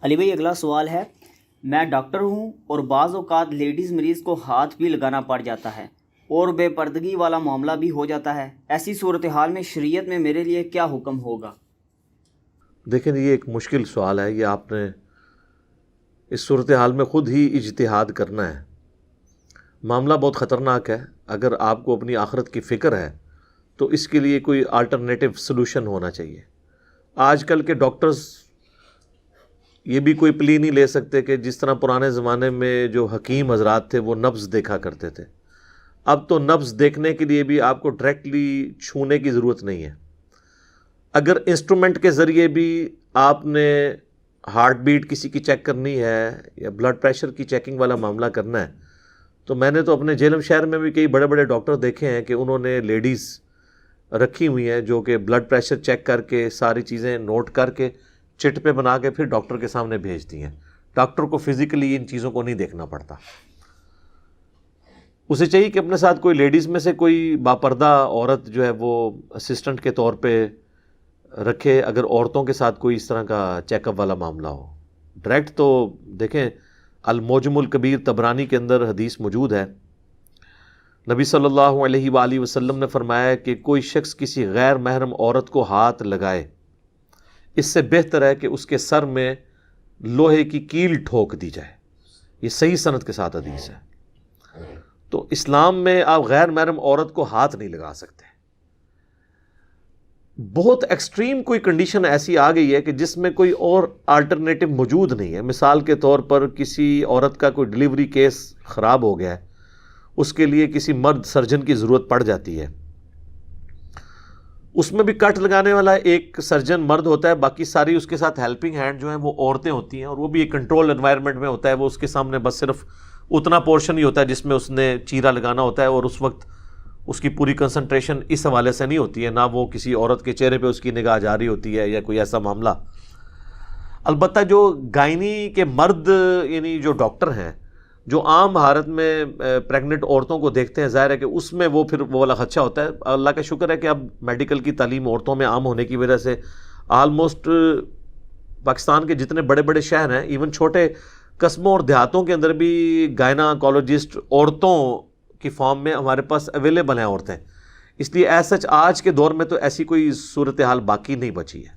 علی بھائی اگلا سوال ہے، میں ڈاکٹر ہوں اور بعض اوقات لیڈیز مریض کو ہاتھ بھی لگانا پڑ جاتا ہے اور بے پردگی والا معاملہ بھی ہو جاتا ہے، ایسی صورتحال میں شریعت میں میرے لیے کیا حکم ہوگا؟ دیکھیں یہ ایک مشکل سوال ہے، یہ آپ نے اس صورتحال میں خود ہی اجتہاد کرنا ہے۔ معاملہ بہت خطرناک ہے۔ اگر آپ کو اپنی آخرت کی فکر ہے تو اس کے لیے کوئی آلٹرنیٹو سلوشن ہونا چاہیے۔ آج کل کے ڈاکٹرز یہ بھی کوئی پلی نہیں لے سکتے کہ جس طرح پرانے زمانے میں جو حکیم حضرات تھے وہ نبض دیکھا کرتے تھے، اب تو نبض دیکھنے کے لیے بھی آپ کو ڈائریکٹلی چھونے کی ضرورت نہیں ہے۔ اگر انسٹرومنٹ کے ذریعے بھی آپ نے ہارٹ بیٹ کسی کی چیک کرنی ہے یا بلڈ پریشر کی چیکنگ والا معاملہ کرنا ہے تو میں نے تو اپنے جہلم شہر میں بھی کئی بڑے بڑے ڈاکٹر دیکھے ہیں کہ انہوں نے لیڈیز رکھی ہوئی ہیں جو کہ بلڈ پریشر چیک کر کے ساری چیزیں نوٹ کر کے چٹ پہ بنا کے پھر ڈاکٹر کے سامنے بھیجتی ہیں۔ ڈاکٹر کو فزیکلی ان چیزوں کو نہیں دیکھنا پڑتا، اسے چاہیے کہ اپنے ساتھ کوئی لیڈیز میں سے کوئی باپردہ عورت جو ہے وہ اسسٹنٹ کے طور پہ رکھے، اگر عورتوں کے ساتھ کوئی اس طرح کا چیک اپ والا معاملہ ہو۔ ڈائریکٹ تو دیکھیں المعجم الکبیر طبرانی کے اندر حدیث موجود ہے، نبی صلی اللہ علیہ وآلہ وسلم نے فرمایا کہ کوئی شخص کسی غیر محرم عورت کو ہاتھ لگائے، اس سے بہتر ہے کہ اس کے سر میں لوہے کی کیل ٹھوک دی جائے۔ یہ صحیح سند کے ساتھ حدیث ہے۔ تو اسلام میں آپ غیر محرم عورت کو ہاتھ نہیں لگا سکتے۔ بہت ایکسٹریم کوئی کنڈیشن ایسی آ گئی ہے کہ جس میں کوئی اور آلٹرنیٹو موجود نہیں ہے۔ مثال کے طور پر کسی عورت کا کوئی ڈیلیوری کیس خراب ہو گیا ہے، اس کے لیے کسی مرد سرجن کی ضرورت پڑ جاتی ہے، اس میں بھی کٹ لگانے والا ایک سرجن مرد ہوتا ہے، باقی ساری اس کے ساتھ ہیلپنگ ہینڈ جو ہیں وہ عورتیں ہوتی ہیں، اور وہ بھی ایک کنٹرول انوائرمنٹ میں ہوتا ہے۔ وہ اس کے سامنے بس صرف اتنا پورشن ہی ہوتا ہے جس میں اس نے چیرا لگانا ہوتا ہے، اور اس وقت اس کی پوری کنسنٹریشن اس حوالے سے نہیں ہوتی ہے، نہ وہ کسی عورت کے چہرے پہ اس کی نگاہ جاری ہوتی ہے یا کوئی ایسا معاملہ۔ البتہ جو گائنی کے مرد یعنی جو ڈاکٹر ہیں جو عام حالت میں پریگننٹ عورتوں کو دیکھتے ہیں، ظاہر ہے کہ اس میں وہ پھر وہ والا خدشہ ہوتا ہے۔ اللہ کا شکر ہے کہ اب میڈیکل کی تعلیم عورتوں میں عام ہونے کی وجہ سے آلموسٹ پاکستان کے جتنے بڑے بڑے شہر ہیں، ایون چھوٹے قصبوں اور دیہاتوں کے اندر بھی گائناکالوجسٹ عورتوں کی فارم میں ہمارے پاس اویلیبل ہیں عورتیں۔ اس لیے ایز سچ آج کے دور میں تو ایسی کوئی صورتحال باقی نہیں بچی ہے۔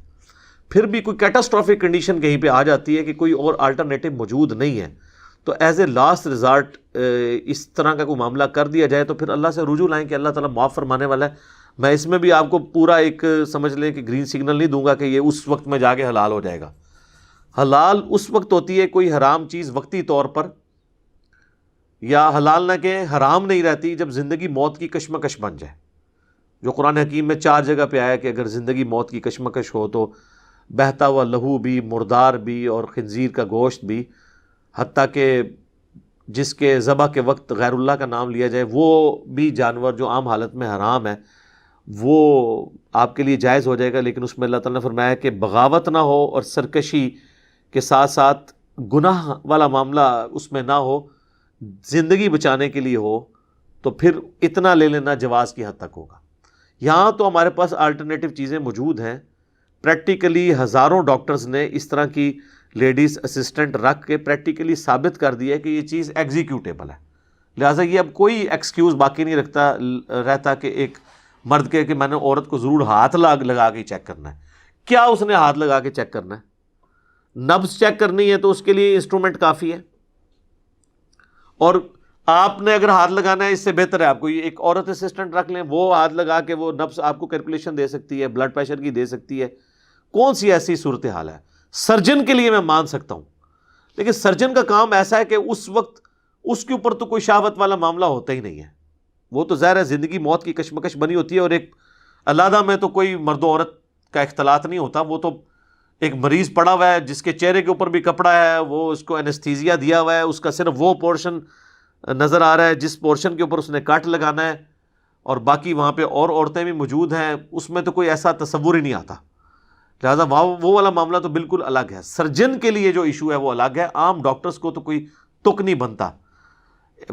پھر بھی کوئی کیٹاسٹرافک کنڈیشن کہیں پہ آ جاتی ہے کہ کوئی اور آلٹرنیٹو موجود نہیں ہے، تو ایز اے لاسٹ ریزارٹ اس طرح کا کوئی معاملہ کر دیا جائے تو پھر اللہ سے رجوع لائیں کہ اللہ تعالیٰ معاف فرمانے والا ہے۔ میں اس میں بھی آپ کو پورا ایک سمجھ لیں کہ گرین سگنل نہیں دوں گا کہ یہ اس وقت میں جا کے حلال ہو جائے گا۔ حلال اس وقت ہوتی ہے کوئی حرام چیز وقتی طور پر، یا حلال نہ کہ حرام نہیں رہتی جب زندگی موت کی کشمکش بن جائے، جو قرآن حکیم میں 4 جگہ پہ آیا کہ اگر زندگی موت کی کشمکش ہو تو بہتا ہوا لہو بھی، مردار بھی، اور خنزیر کا گوشت بھی، حتیٰ کہ جس کے ذبح کے وقت غیر اللہ کا نام لیا جائے وہ بھی جانور جو عام حالت میں حرام ہے وہ آپ کے لیے جائز ہو جائے گا۔ لیکن اس میں اللہ تعالیٰ نے فرمایا کہ بغاوت نہ ہو اور سرکشی کے ساتھ ساتھ گناہ والا معاملہ اس میں نہ ہو، زندگی بچانے کے لیے ہو، تو پھر اتنا لے لینا جواز کی حد تک ہوگا۔ یہاں تو ہمارے پاس آلٹرنیٹو چیزیں موجود ہیں۔ پریکٹیکلی ہزاروں ڈاکٹرز نے اس طرح کی لیڈیز اسسٹنٹ رکھ کے پریکٹیکلی ثابت کر دیا ہے کہ یہ چیز ایگزیکیوٹیبل ہے۔ لہٰذا یہ اب کوئی ایکسکیوز باقی نہیں رہتا کہ ایک مرد کے کہ میں نے عورت کو ضرور ہاتھ لگا کے چیک کرنا ہے۔ کیا اس نے ہاتھ لگا کے چیک کرنا ہے؟ نبض چیک کرنی ہے تو اس کے لیے انسٹرومنٹ کافی ہے، اور آپ نے اگر ہاتھ لگانا ہے اس سے بہتر ہے آپ کو ایک عورت اسسٹنٹ رکھ لیں، وہ ہاتھ لگا کے وہ نبض آپ کو کیلکولیشن دے سکتی ہے، بلڈ پریشر کی دے سکتی ہے۔ کون سی ایسی صورتحال ہے؟ سرجن کے لیے میں مان سکتا ہوں، لیکن سرجن کا کام ایسا ہے کہ اس وقت اس کے اوپر تو کوئی شہوت والا معاملہ ہوتا ہی نہیں ہے، وہ تو ظاہر ہے زندگی موت کی کشمکش بنی ہوتی ہے، اور ایک علیحدہ میں تو کوئی مرد و عورت کا اختلاط نہیں ہوتا، وہ تو ایک مریض پڑا ہوا ہے جس کے چہرے کے اوپر بھی کپڑا ہے، وہ اس کو انستھیزیا دیا ہوا ہے، اس کا صرف وہ پورشن نظر آ رہا ہے جس پورشن کے اوپر اس نے کٹ لگانا ہے، اور باقی وہاں پہ اور عورتیں بھی موجود ہیں، اس میں تو کوئی ایسا تصور ہی نہیں آتا۔ لہٰذا وہ والا معاملہ تو بالکل الگ ہے۔ سرجن کے لیے جو ایشو ہے وہ الگ ہے، عام ڈاکٹرز کو تو کوئی تک نہیں بنتا۔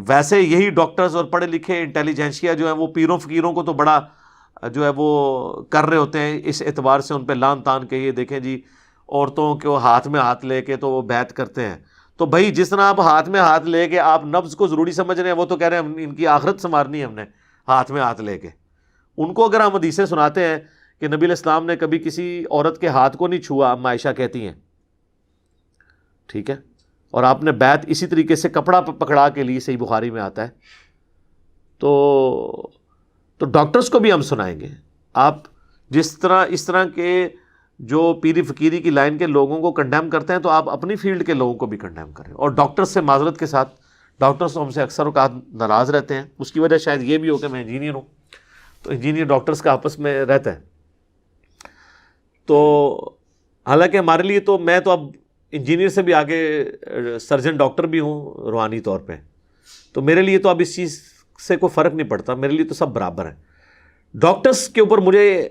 ویسے یہی ڈاکٹرز اور پڑھے لکھے انٹیلیجنشیا جو ہیں وہ پیروں فقیروں کو تو بڑا جو ہے وہ کر رہے ہوتے ہیں، اس اعتبار سے ان پہ لان تان کہ یہ دیکھیں جی عورتوں کو ہاتھ میں ہاتھ لے کے تو وہ بیعت کرتے ہیں. تو بھائی جس طرح آپ ہاتھ میں ہاتھ لے کے آپ نبض کو ضروری سمجھ رہے ہیں، وہ تو کہہ رہے ہیں ان کی آخرت سنوارنی ہے ہم نے ہاتھ میں ہاتھ لے کے. ان کو اگر ہم حدیثیں سناتے ہیں کہ نبی علیہ السلام نے کبھی کسی عورت کے ہاتھ کو نہیں چھوا، اما عائشہ کہتی ہیں، ٹھیک ہے، اور آپ نے بیعت اسی طریقے سے کپڑا پکڑا کے لی، صحیح بخاری میں آتا ہے، تو ڈاکٹرز کو بھی ہم سنائیں گے. آپ جس طرح اس طرح کے جو پیری فقیری کی لائن کے لوگوں کو کنڈیم کرتے ہیں، تو آپ اپنی فیلڈ کے لوگوں کو بھی کنڈیم کریں. اور ڈاکٹرز سے معذرت کے ساتھ، ڈاکٹرز ہم سے اکثر اوقات ناراض رہتے ہیں، اس کی وجہ شاید یہ بھی ہو کہ میں انجینئر ہوں، تو انجینئر ڈاکٹرز کا آپس میں رہتا ہے. تو حالانکہ ہمارے لیے تو میں تو اب انجینئر سے بھی آگے سرجن ڈاکٹر بھی ہوں روحانی طور پہ، تو میرے لیے تو اب اس چیز سے کوئی فرق نہیں پڑتا، میرے لیے تو سب برابر ہیں. ڈاکٹرز کے اوپر مجھے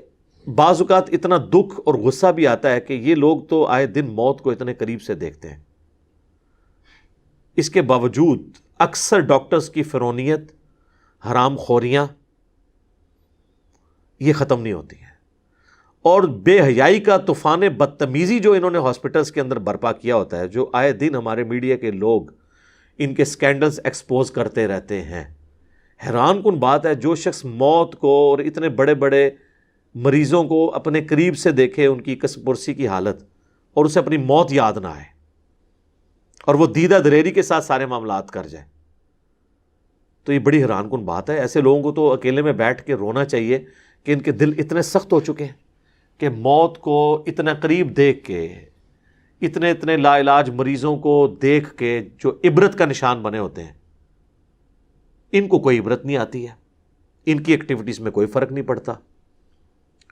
بعض اوقات اتنا دکھ اور غصہ بھی آتا ہے کہ یہ لوگ تو آئے دن موت کو اتنے قریب سے دیکھتے ہیں، اس کے باوجود اکثر ڈاکٹرز کی فرونیت، حرام خوریاں یہ ختم نہیں ہوتی ہیں. اور بے حیائی کا طوفان بدتمیزی جو انہوں نے ہاسپٹلز کے اندر برپا کیا ہوتا ہے، جو آئے دن ہمارے میڈیا کے لوگ ان کے سکینڈلز ایکسپوز کرتے رہتے ہیں. حیران کن بات ہے، جو شخص موت کو اور اتنے بڑے بڑے مریضوں کو اپنے قریب سے دیکھے، ان کی کسب پرسی کی حالت، اور اسے اپنی موت یاد نہ آئے، اور وہ دیدہ دریری کے ساتھ سارے معاملات کر جائے، تو یہ بڑی حیران کن بات ہے. ایسے لوگوں کو تو اکیلے میں بیٹھ کے رونا چاہیے کہ ان کے دل اتنے سخت ہو چکے ہیں کہ موت کو اتنا قریب دیکھ کے، اتنے لا علاج مریضوں کو دیکھ کے جو عبرت کا نشان بنے ہوتے ہیں، ان کو کوئی عبرت نہیں آتی ہے، ان کی ایکٹیویٹیز میں کوئی فرق نہیں پڑتا.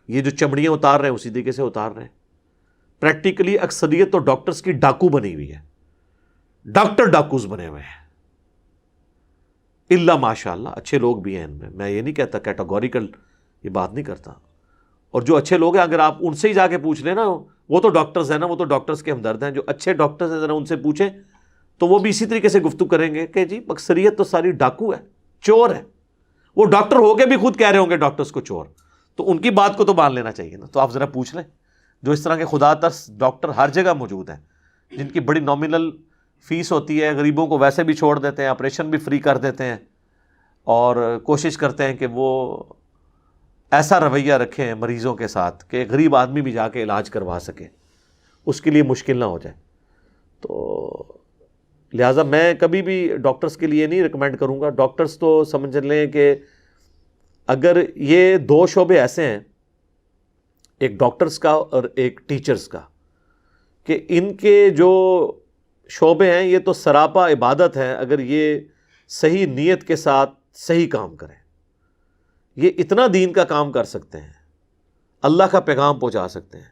یہ جو چمڑیاں اتار رہے ہیں اسی طریقے سے اتار رہے ہیں. پریکٹیکلی اکثریت تو ڈاکٹرز کی ڈاکو بنی ہوئی ہے، ڈاکٹر ڈاکوز بنے ہوئے ہیں. اللہ ماشاء اللہ اچھے لوگ بھی ہیں ان میں یہ نہیں کہتا، کیٹاگوریکل یہ بات نہیں کرتا. اور جو اچھے لوگ ہیں اگر آپ ان سے ہی جا کے پوچھ لیں نا، وہ تو ڈاکٹرز ہیں نا، وہ تو ڈاکٹرز کے ہمدرد ہیں. جو اچھے ڈاکٹرز ہیں ذرا ان سے پوچھیں تو وہ بھی اسی طریقے سے گفتگو کریں گے کہ جی اکثریت تو ساری ڈاکو ہے، چور ہے. وہ ڈاکٹر ہو کے بھی خود کہہ رہے ہوں گے ڈاکٹرز کو چور، تو ان کی بات کو تو مان لینا چاہیے نا. تو آپ ذرا پوچھ لیں، جو اس طرح کے خدا ترس ڈاکٹر ہر جگہ موجود ہیں، جن کی بڑی نامنل فیس ہوتی ہے، غریبوں کو ویسے بھی چھوڑ دیتے ہیں، آپریشن بھی فری کر دیتے ہیں، اور کوشش کرتے ہیں کہ وہ ایسا رویہ رکھیں مریضوں کے ساتھ کہ غریب آدمی بھی جا کے علاج کروا سکے، اس کے لیے مشکل نہ ہو جائے. تو لہٰذا میں کبھی بھی ڈاکٹرز کے لیے نہیں ریکمینڈ کروں گا. ڈاکٹرز تو سمجھ لیں کہ اگر یہ دو شعبے ایسے ہیں، ایک ڈاکٹرز کا اور ایک ٹیچرز کا، کہ ان کے جو شعبے ہیں یہ تو سراپا عبادت ہے. اگر یہ صحیح نیت کے ساتھ صحیح کام کریں، یہ اتنا دین کا کام کر سکتے ہیں، اللہ کا پیغام پہنچا سکتے ہیں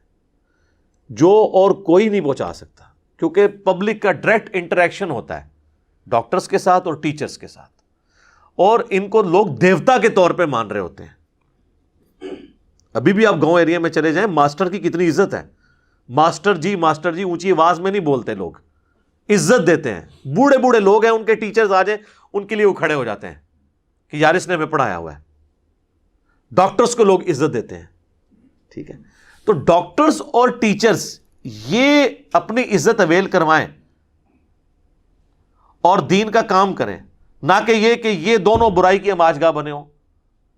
جو اور کوئی نہیں پہنچا سکتا. کیونکہ پبلک کا ڈائریکٹ انٹریکشن ہوتا ہے ڈاکٹرز کے ساتھ اور ٹیچرز کے ساتھ، اور ان کو لوگ دیوتا کے طور پہ مان رہے ہوتے ہیں. ابھی بھی آپ گاؤں ایریا میں چلے جائیں، ماسٹر کی کتنی عزت ہے. ماسٹر جی اونچی آواز میں نہیں بولتے، لوگ عزت دیتے ہیں. بوڑھے بوڑھے لوگ ہیں، ان کے ٹیچرز آ جائیں ان کے لیے وہ کھڑے ہو جاتے ہیں کہ یار اس نے ہمیں پڑھایا ہوا ہے. ڈاکٹرز کو لوگ عزت دیتے ہیں. ٹھیک ہے، تو ڈاکٹرز اور ٹیچرز یہ اپنی عزت اویل کروائیں اور دین کا کام کریں، نہ کہ یہ دونوں برائی کی ہماج گاہ بنے ہوں.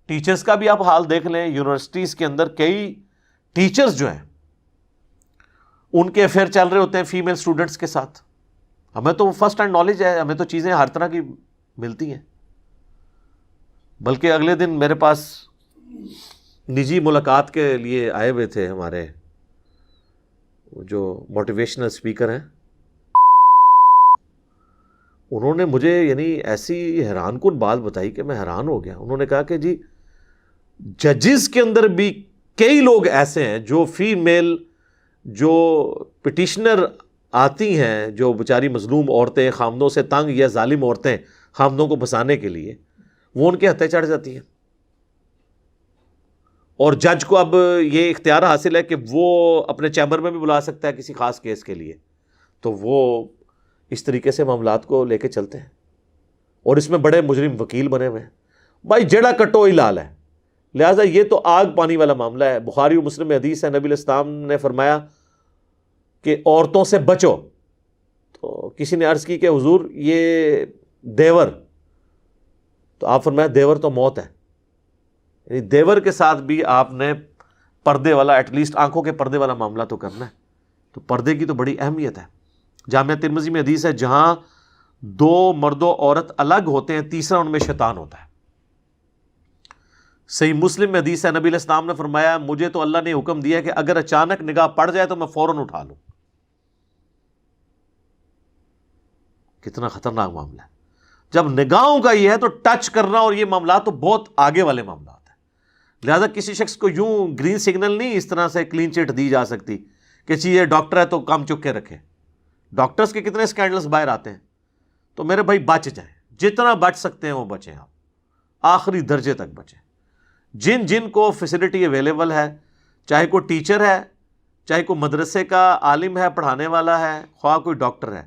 ٹیچرز کا بھی آپ حال دیکھ لیں، یونیورسٹیز کے اندر کئی ٹیچرز جو ہیں ان کے افیئر چل رہے ہوتے ہیں فیمیل اسٹوڈنٹس کے ساتھ. ہمیں تو فرسٹ ہینڈ نالج ہے، ہمیں تو چیزیں ہر طرح کی ملتی ہیں. بلکہ اگلے دن میرے پاس نجی ملاقات کے لیے آئے ہوئے تھے ہمارے جو موٹیویشنل اسپیکر ہیں. انہوں نے مجھے یعنی ایسی حیران کن بات بتائی کہ میں حیران ہو گیا. انہوں نے کہا کہ جی ججز کے اندر بھی کئی لوگ ایسے ہیں جو فیمیل جو پٹیشنر آتی ہیں، جو بیچاری مظلوم عورتیں، خامدوں سے تنگ یا ظالم عورتیں خامدوں کو بسانے کے لیے، وہ ان کے ہتھے چڑھ جاتی ہیں. اور جج کو اب یہ اختیار حاصل ہے کہ وہ اپنے چیمبر میں بھی بلا سکتا ہے کسی خاص کیس کے لیے. تو وہ اس طریقے سے معاملات کو لے کے چلتے ہیں، اور اس میں بڑے مجرم وکیل بنے ہوئے ہیں. بھائی جڑا کٹو ہی لال ہے. لہٰذا یہ تو آگ پانی والا معاملہ ہے. بخاری و مسلم میں حدیث ہے، نبی علیہ السلام نے فرمایا کہ عورتوں سے بچو، تو کسی نے عرض کی کہ حضور یہ دیور، تو آپ فرمایا دیور تو موت ہے، یعنی دیور کے ساتھ بھی آپ نے پردے والا، ایٹ لیسٹ آنکھوں کے پردے والا معاملہ تو کرنا ہے. تو پردے کی تو بڑی اہمیت ہے. جامعہ ترمذی میں حدیث ہے جہاں دو مرد و عورت الگ ہوتے ہیں تیسرا ان میں شیطان ہوتا ہے. صحیح مسلم میں حدیث ہے نبی علیہ السلام نے فرمایا مجھے تو اللہ نے حکم دیا کہ اگر اچانک نگاہ پڑ جائے تو میں فوراً اٹھا لوں. کتنا خطرناک معاملہ ہے. جب نگاہوں کا یہ ہے تو ٹچ کرنا اور یہ معاملات تو بہت آگے والے معاملات ہیں. لہذا کسی شخص کو یوں گرین سگنل نہیں اس طرح سے کلین چٹ دی جا سکتی کہ یہ ڈاکٹر ہے تو کام چک کے رکھے. ڈاکٹرز کے کتنے سکینڈلز باہر آتے ہیں. تو میرے بھائی بچ جائیں، جتنا بچ سکتے ہیں وہ بچیں، آپ آخری درجے تک بچیں. جن جن کو فیسلٹی اویلیبل ہے، چاہے کوئی ٹیچر ہے، چاہے کوئی مدرسے کا عالم ہے پڑھانے والا ہے، خواہ کوئی ڈاکٹر ہے،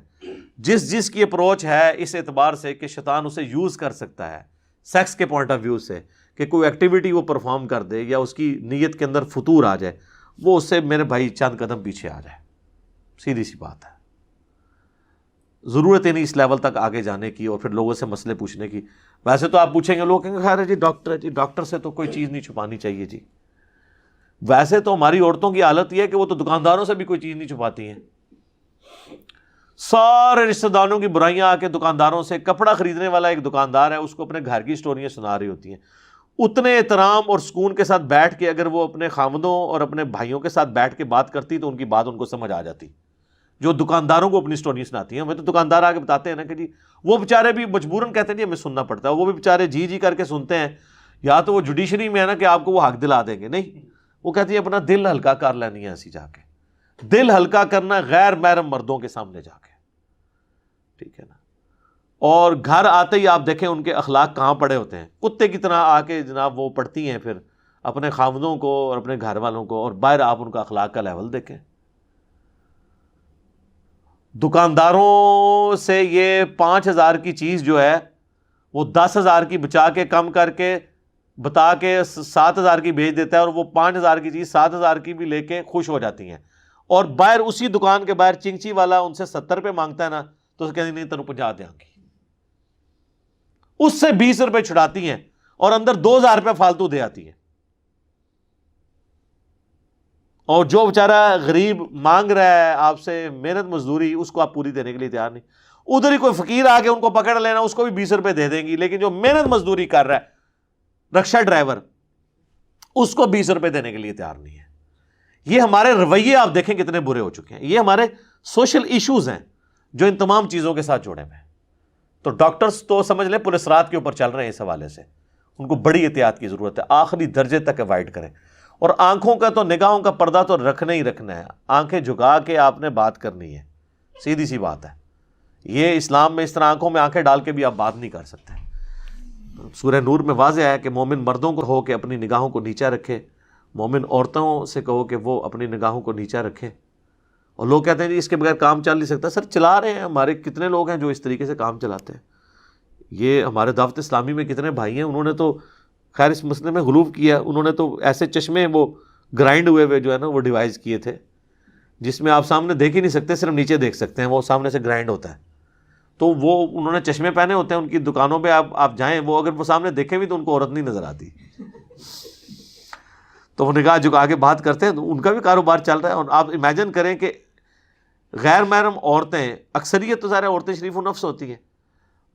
جس کی اپروچ ہے اس اعتبار سے کہ شیطان اسے یوز کر سکتا ہے سیکس کے پوائنٹ آف ویو سے کہ کوئی ایکٹیویٹی وہ پرفارم کر دے یا اس کی نیت کے اندر فتور آ جائے، وہ اس سے میرے بھائی چند قدم پیچھے آ جائے. سیدھی سی بات ہے. ضرورت ہی نہیں اس لیول تک آگے جانے کی اور پھر لوگوں سے مسئلے پوچھنے کی. ویسے تو آپ پوچھیں گے، لوگ کہیں گے خیر ہے جی ڈاکٹر ہے جی، ڈاکٹر سے تو کوئی چیز نہیں چھپانی چاہیے جی. ویسے تو ہماری عورتوں کی حالت یہ ہے کہ وہ تو دکانداروں سے بھی کوئی چیز نہیں چھپاتی ہیں. سارے رشتہ داروں کی برائیاں آ کے دکانداروں سے، کپڑا خریدنے والا ایک دکاندار ہے اس کو اپنے گھر کی سٹوریاں سنا رہی ہوتی ہیں. اتنے احترام اور سکون کے ساتھ بیٹھ کے اگر وہ اپنے خاوندوں اور اپنے بھائیوں کے ساتھ بیٹھ کے بات کرتی تو ان کی بات ان کو سمجھ آ جاتی. جو دکانداروں کو اپنی سٹوری سناتی ہیں، ہمیں تو دکاندار آ کے بتاتے ہیں نا کہ جی وہ بیچارے بھی مجبوراً کہتے ہیں جی ہمیں سننا پڑتا ہے، وہ بھی بیچارے جی کر کے سنتے ہیں. یا تو وہ جوڈیشری میں ہے نا کہ آپ کو وہ حق دلا دیں گے، نہیں، وہ کہتی ہے اپنا دل ہلکا کر لینی ہے ایسی جا کے. دل ہلکا کرنا غیر محرم مردوں کے سامنے جا کے، ٹھیک ہے نا. اور گھر آتے ہی آپ دیکھیں ان کے اخلاق کہاں پڑے ہوتے ہیں، کتے کی طرح آ کے جناب وہ پڑھتی ہیں پھر اپنے خاوندوں کو اور اپنے گھر والوں کو، اور باہر آپ ان کا اخلاق کا لیول دیکھیں. دکانداروں سے یہ 5,000 کی چیز جو ہے وہ 10,000 کی بچا کے کم کر کے بتا کے 7,000 کی بیچ دیتا ہے، اور وہ 5,000 کی چیز 7,000 کی بھی لے کے خوش ہو جاتی ہیں. اور باہر اسی دکان کے باہر چنگچی والا ان سے 70 روپے مانگتا ہے نا تو اس کہتے نہیں تینوں 50 دیں گی، اس سے 20 روپے چھڑاتی ہیں اور اندر 2,000 روپے فالتو دے آتی ہیں. اور جو بیچارہ غریب مانگ رہا ہے آپ سے محنت مزدوری، اس کو آپ پوری دینے کے لیے تیار نہیں. ادھر ہی کوئی فقیر آ کے ان کو پکڑ لینا، اس کو بھی 20 روپے دے دیں گی. لیکن جو محنت مزدوری کر رہا ہے رکشہ ڈرائیور، اس کو 20 روپے دینے کے لیے تیار نہیں ہے. یہ ہمارے رویے آپ دیکھیں کتنے برے ہو چکے ہیں. یہ ہمارے سوشل ایشوز ہیں جو ان تمام چیزوں کے ساتھ جوڑے ہوئے ہیں. تو ڈاکٹرز تو سمجھ لیں پولیس رات کے اوپر چل رہے ہیں اس حوالے سے. ان کو بڑی احتیاط کی ضرورت ہے، آخری درجے تک اوائڈ کریں. اور آنکھوں کا تو، نگاہوں کا پردہ تو رکھنا ہی رکھنا ہے. آنکھیں جھکا کے آپ نے بات کرنی ہے، سیدھی سی بات ہے. یہ اسلام میں اس طرح آنکھوں میں آنکھیں ڈال کے بھی آپ بات نہیں کر سکتے. سورہ نور میں واضح ہے کہ مومن مردوں کو کہو کہ اپنی نگاہوں کو نیچا رکھے، مومن عورتوں سے کہو کہ وہ اپنی نگاہوں کو نیچا رکھیں. اور لوگ کہتے ہیں جی اس کے بغیر کام چل نہیں سکتا. سر چلا رہے ہیں، ہمارے کتنے لوگ ہیں جو اس طریقے سے کام چلاتے ہیں. یہ ہمارے دعوت اسلامی میں کتنے بھائی ہیں، انہوں نے تو خیر اس مسئلے میں غلوف کیا. انہوں نے تو ایسے چشمے وہ گرائنڈ ہوئے جو ہے نا وہ ڈیوائز کیے تھے جس میں آپ سامنے دیکھ ہی نہیں سکتے، صرف نیچے دیکھ سکتے ہیں، وہ سامنے سے گرائنڈ ہوتا ہے. تو وہ انہوں نے چشمے پہنے ہوتے ہیں. ان کی دکانوں پہ آپ جائیں، وہ اگر وہ سامنے دیکھیں بھی تو ان کو عورت نہیں نظر آتی. تو وہ نگاہ جھکا کے بات کرتے ہیں، تو ان کا بھی کاروبار چل رہا ہے. اور آپ امیجن کریں کہ غیر محرم عورتیں، اکثریت تو سارے عورتیں شریف و نفس ہوتی ہیں،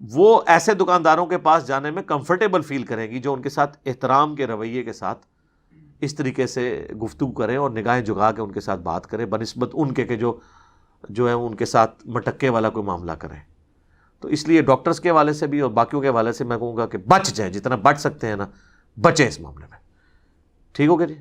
وہ ایسے دکانداروں کے پاس جانے میں کمفرٹیبل فیل کریں گی جو ان کے ساتھ احترام کے رویے کے ساتھ اس طریقے سے گفتگو کریں اور نگاہیں جھکا کے ان کے ساتھ بات کریں، بنسبت ان کے کہ جو ہے ان کے ساتھ مٹکے والا کوئی معاملہ کریں. تو اس لیے ڈاکٹرز کے حوالے سے بھی اور باقیوں کے حوالے سے میں کہوں گا کہ بچ جائیں، جتنا بچ سکتے ہیں نا بچیں اس معاملے میں. ٹھیک ہو گیا جی.